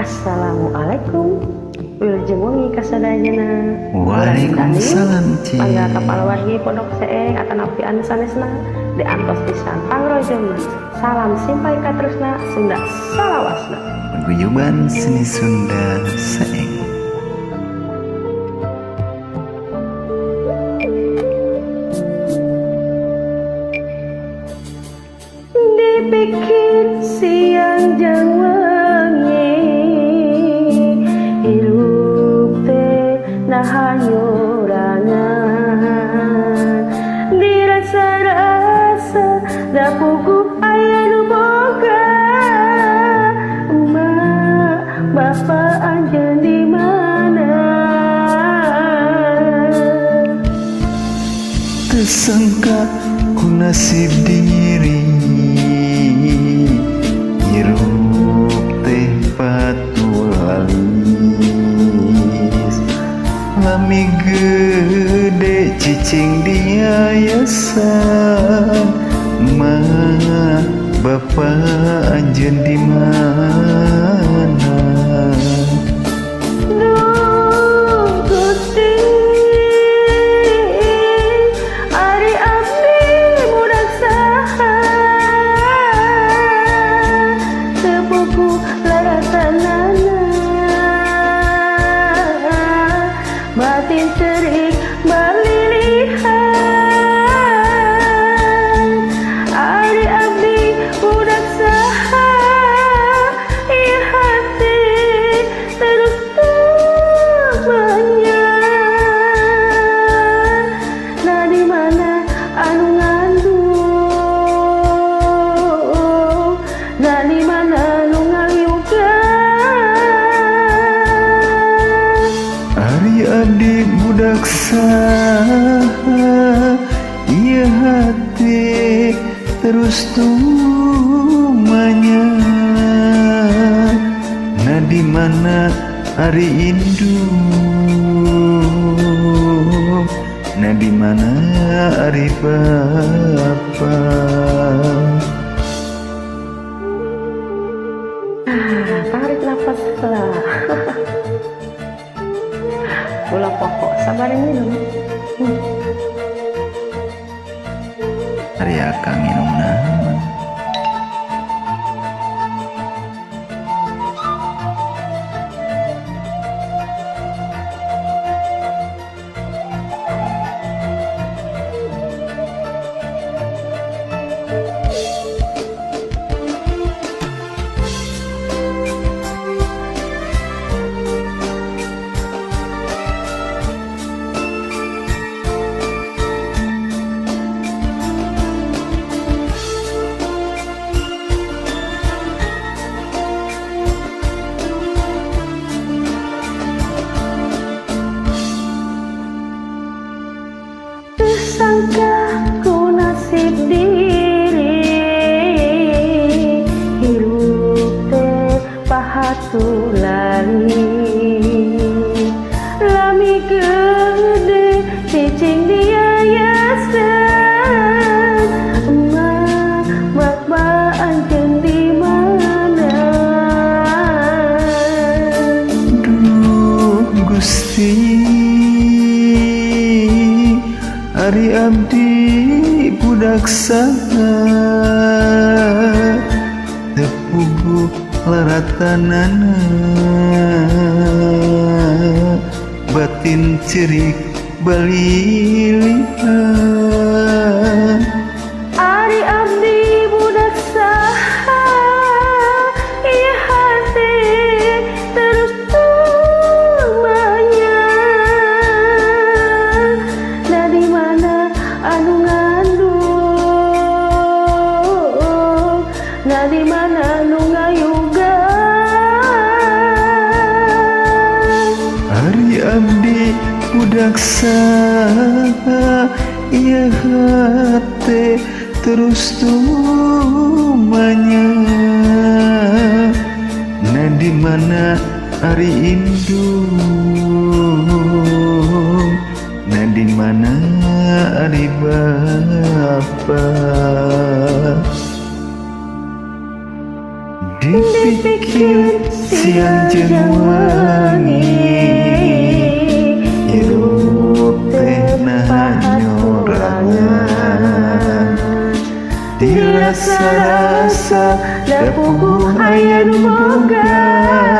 Assalamualaikum. Wilujeng wengi kasadayana. Waalaikumsalam Ci. Mangga kapal wargi pondok seeng atanapi anu sanesna diantos pisan pangrojonna. Salam simpai katerusna Sunda salawasna. Paguyuban seni Sunda seeng. Dipikir siang jeung wengi hirup teh nahanyurangan dirasa-rasa da puguh aya nu boga emak bapak anjeun di mana Tersangka ku nasib diri hirup teh patulalis lami gede cicing di yayasan mah bapak anjeun di mana Duh Gusti ari abdi budak saha teu puguh laratanana batin terik balilihan ari abdi budak saha ieu hati terus teu nah di mana anu ngandung nah di mana anu ngayuga Ari adik budak saha ieu hati terus tumanya na di mana ari indung na di mana ari bapa tarik nafas lah gula pokok sabarin minum ari akang minumna Tersangka ku nasib diri hirup teh pahatulali lami gede cicing di yayasan emak bapak anjeun di mana Duh Gusti Ari abdi budak saha teu puguh laratanana batin cerik balilihan Ari abdi budak saha ieu hati terus tumanya nah di mana anu ngandung nah di mana anu ngayuga Ari abdi budak saha ieu hati terus tumanya na di mana ari indung na di mana ari bapa dipikir siang jeung wengi hirup teh nyorangan dirasa-rasa da puguh aya nu boga